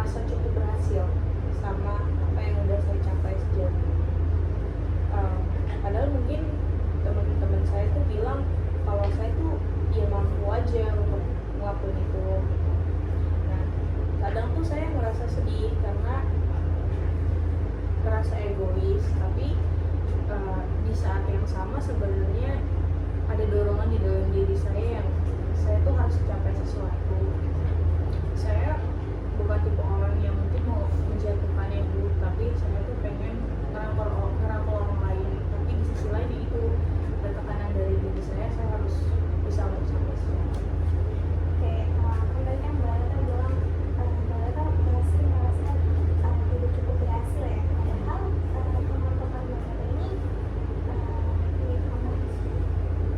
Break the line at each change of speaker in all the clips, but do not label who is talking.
merasa cukup berhasil sama apa yang udah saya capai sejauh ini. Padahal mungkin teman-teman saya tuh bilang kalau saya tuh ya mampu aja untuk ngelakuin itu. Nah, kadang tuh saya merasa sedih karena merasa egois, tapi di saat yang sama sebenarnya ada dorongan di dalam diri saya yang saya tuh harus capai sesuatu. Saya bukan tipe orang yang mungkin mau menjatuhkan ego, tapi saya tuh pengen ngerangkul orang lain. Tapi di sisi lain itu ada tekanan dari diri saya harus bisa untuk sampai sana.
Oke, kembali kan Mbak Leta bilang Mbak Leta masih merasa tidak cukup berhasil ya. Padahal teman-teman Mbak Leta ini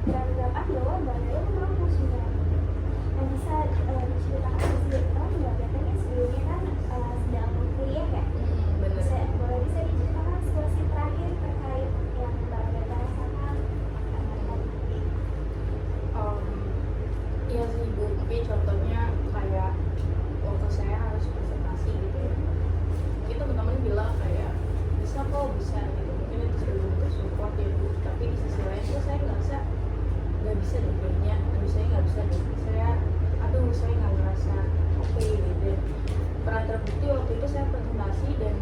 beranggapan bahwa Mbak Leta itu mampu sebenarnya. Nah, bisa diceritakan sedikit Mbak Leta ini sebelumnya kan sedang kuliah ya. Boleh bisa diceritakan situasi terakhir terkait yang Mbak Leta rasakan?
Iya sih Bu, tapi contohnya kayak waktu saya harus presentasi gitu ya, mungkin teman-teman bilang kayak bisa kok, bisa gitu, mungkin itu sudah bentuk support ya Bu, tapi di sisi lain tuh saya ngerasa nggak bisa deh kayaknya, saya nggak bisa deh, saya nggak ngerasa oke gitu. Pernah terbukti waktu itu saya presentasi dan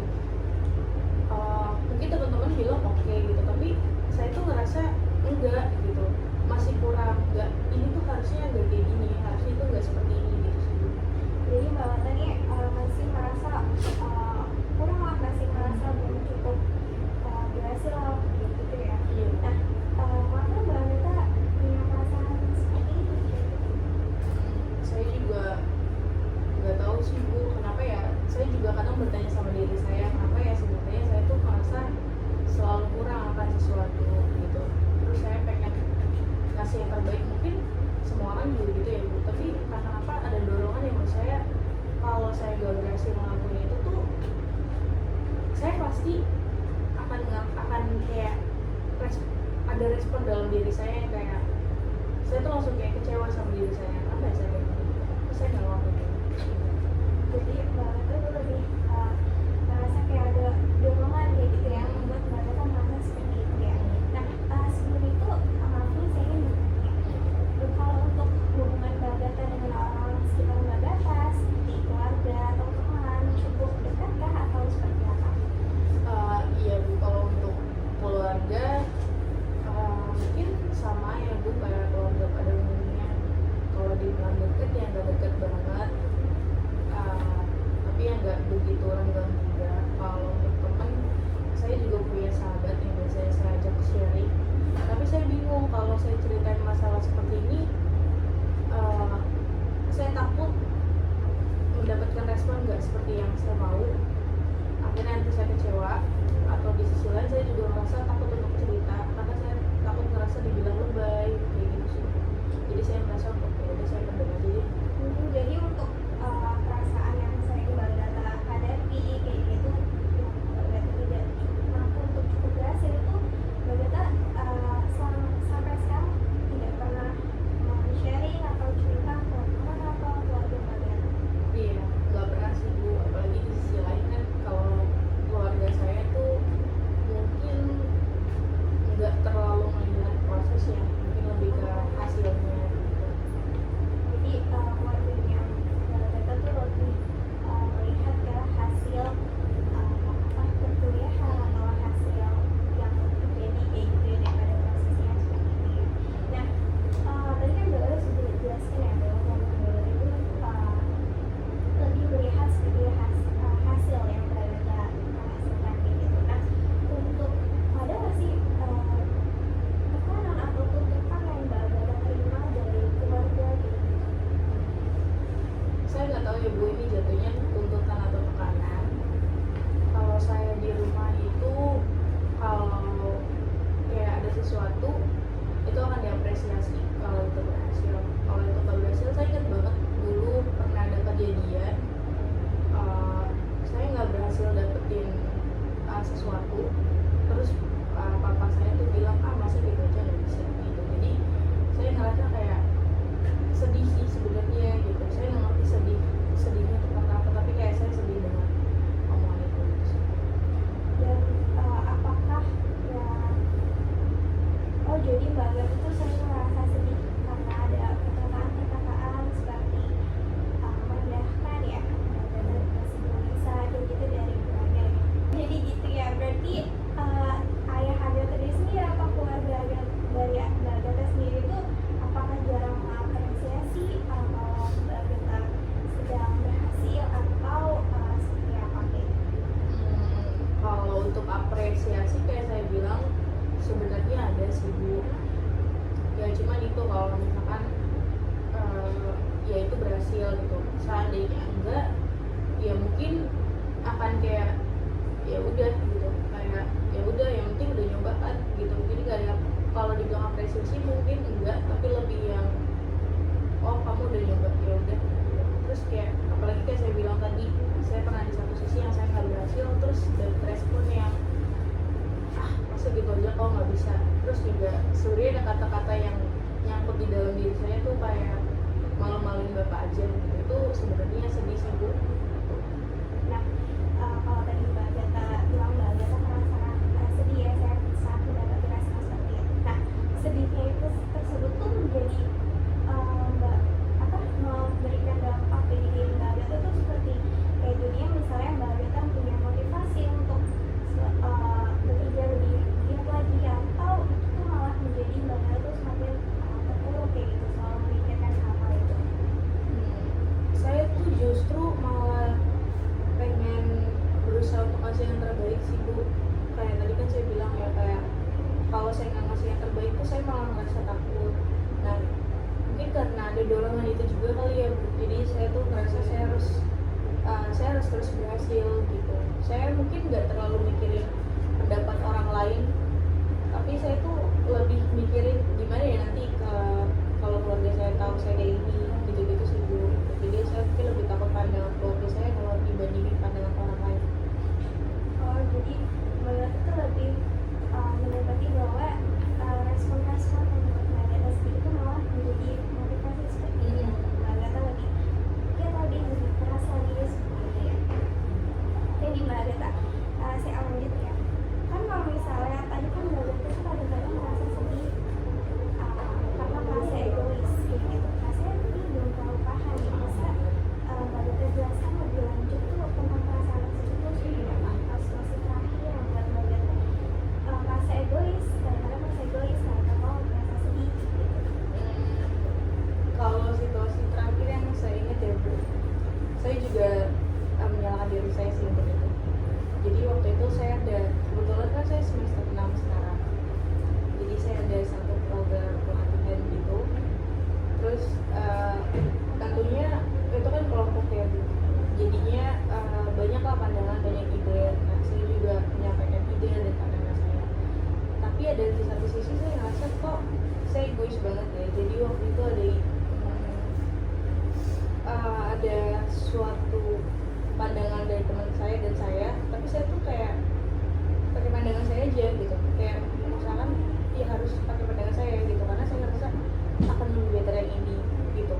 mungkin teman-teman bilang oke gitu, tapi saya tuh ngerasa enggak gitu, masih kurang, enggak, ini tuh harusnya enggak kayak gini, harusnya itu enggak seperti ini gitu sih.
Jadi Mbak Leta ini masih merasa kurang lah, masih merasa belum cukup berhasil lah gitu ya.
Iya.
Nah, kenapa Mbak Leta punya perasaan seperti itu?
Saya juga nggak tahu sih Bu, kenapa ya, saya juga kadang bertanya sama diri saya, kenapa ya sebenarnya saya tuh merasa selalu kurang akan sesuatu gitu. Terus saya pengen kasih yang terbaik, mungkin semua orang juga gitu ya Bu, tapi kenapa ada dorongan yang menurut saya kalau saya gak berhasil melakukan itu tuh saya pasti akan kayak ada respon dalam diri saya yang kayak saya tuh langsung kayak kecewa sama diri saya, kenapa ya saya kayak gini, terus saya gak ngelakuin itu.
Jadi Mbak Leta itu lebih merasa kayak ada dorongan kayak gitu ya, membuat Mbak Leta merasa seperti itu ya. Nah, sebelum itu maafin saya ingin bertanya, kalau untuk hubungan Mbak Leta dengan orang-orang sekitar Mbak Leta seperti keluarga atau teman, cukup dekatkah atau seperti apa?
Iya Bu, kalau untuk keluarga mungkin sama ya Bu, kayak keluarga pada umumnya. Kalau dibilang deket ya nggak deket banget, tapi ya nggak begitu renggang juga. Kalau untuk teman, saya juga punya sahabat yang biasanya saya ajak sharing, tapi saya bingung kalau saya ceritain masalah seperti ini, saya takut mendapatkan respon nggak seperti yang saya mau, akhirnya nanti saya kecewa. Atau di sisi lain saya juga merasa takut untuk cerita karena saya takut ngerasa dibilang lebay kayak gitu sih. Jadi saya merasa untuk udah saya pendam aja deh.
Jadi untuk perasaan yang sering Mbak Leta hadapi kayak gitu, yang Mbak Leta tidak mampu untuk cukup berhasil itu, Mbak Leta sampai sekarang tidak pernah mau sharing atau cerita ke teman atau keluarga Mbak Leta.
Iya, nggak pernah sih Bu, apalagi di sisi lain kan kalau keluarga saya tuh mungkin nggak terlalu melihat prosesnya, mungkin lebih ke hasilnya. berhasil gitu. Seandainya enggak, ya mungkin akan kayak ya udah gitu, kayak ya udah yang penting udah nyoba kan gitu. Jadi gak ada, kalau dibilang apresiasi mungkin enggak, tapi lebih yang oh kamu udah nyoba ya udah gitu. Terus kayak apalagi kayak saya bilang tadi, saya pernah di satu sisi yang saya nggak berhasil, terus dari respon yang masa gitu aja kok nggak bisa. Terus juga sebenarnya ada kata-kata yang nyangkut di dalam diri saya tuh kayak malu-maluin bapak aja gitu. Itu sebenarnya sedih sih Bu.
Nah, kalau tadi Mbak Agatha bilang Mbak Agatha merasakan sedih ya, saya saat mendapat respon seperti itu. Nah, sedihnya itu tersebut tuh menjadi Mbak memberikan dampak bagi diri Mbak Agatha tuh seperti kayak dunia, misalnya Mbak Agatha punya motivasi untuk bekerja lebih giat lagi, atau itu tuh malah menjadi Mbak Agatha tuh semakin terpuruk kayak gitu, selalu memikirkan hal-hal itu.
Saya tuh justru malah pengen berusaha untuk kasih yang terbaik sih Bu. Kayak tadi kan saya bilang ya, kayak kalau saya nggak ngasih yang terbaik tuh saya malah ngerasa takut. Nah mungkin karena ada dorongan itu juga kali ya Bu, jadi saya tuh ngerasa saya harus terus berhasil gitu. Saya mungkin nggak terlalu mikirin pendapat orang lain, tapi saya tuh lebih mikirin gimana ya nanti kalau keluarga saya tahu saya kayak gini gitu-gitu sih Bu. Jadi saya mungkin lebih takut pandangan keluarga saya kalau dibandingin pandangan orang lain.
Oh, jadi Mbak Agatha tuh lebih mendapati bahwa respon-respon yang Mbak Agatha sendiri itu malah menjadi motivasi seperti itu. Mbak Agatha lebih lebih keras lagi seperti itu ya. Jadi Mbak Agatha, saya lanjut ya. Kan kalau misalnya tadi kan Mbak Agatha tuh kadang-kadang merasa sedih karena merasa egois gitu. Saya ini belum terlalu paham ya. Bisa Mbak Agatha jelaskan lebih lanjut tuh tentang perasaan tersebut sih, situasi terakhir yang buat Mbak Agatha merasa egois, kadang-kadang merasa egois, kadang-kadang merasa sedih gitu.
Kalau situasi terakhir yang saya ingat ya Bu, saya juga menyalahkan diri saya sih untuk itu. Jadi waktu itu saya ada, kebetulan kan saya semester 6 sekarang, jadi saya ada satu program pelatihan gitu. Terus tentunya itu kan kelompok ya Bu, jadinya banyak lah pandangan, banyak ide. Nah saya juga menyampaikan ide dan pandangan saya, tapi ada di satu sisi saya ngerasa kok saya egois banget ya. Jadi waktu itu ada suatu pandangan dari teman saya dan saya, tapi saya tuh kayak pakai pandangan saya aja gitu, kayak misalkan ya harus pakai pandangan saya gitu, karena saya ngerasa akan lebih better yang ini gitu.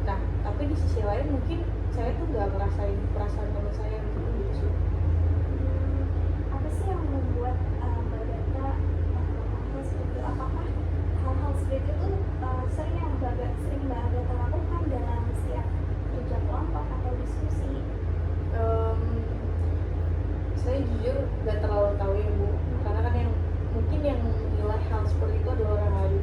Nah tapi di sisi lain mungkin saya tuh nggak ngerasain perasaan teman saya gitu sih.
Apa sih yang membuat Mbak Agatha hal seperti itu? Apakah hal-hal seperti itu sering Mbak Agatha lakukan dalam setiap kerja kelompok atau diskusi?
Saya jujur nggak terlalu tahu ya Bu, karena kan yang mungkin yang menilai hal seperti itu adalah orang lain.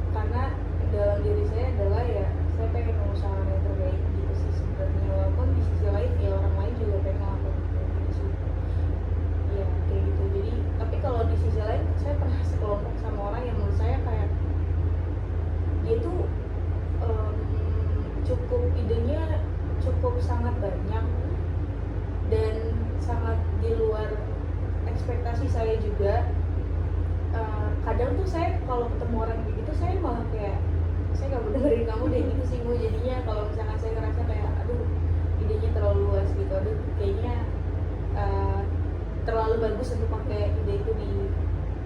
Karena dalam diri saya adalah ya saya pengen mengusahakan yang terbaik gitu sih sebenarnya, walaupun di sisi lain ya orang lain juga pengen ngelakuin gitu sih. Ya kayak gitu. Jadi tapi kalau di sisi lain saya pernah sekelompok sama orang yang menurut saya kayak dia tuh cukup idenya cukup sangat banyak dan sangat di luar ekspektasi saya juga. Kadang tuh saya kalau ketemu orang kayak gitu saya malah kayak saya nggak mau dengerin kamu deh gitu sih Bu. Jadinya kalau misalkan saya ngerasa kayak aduh idenya terlalu luas gitu, aduh kayaknya terlalu bagus untuk pakai ide itu di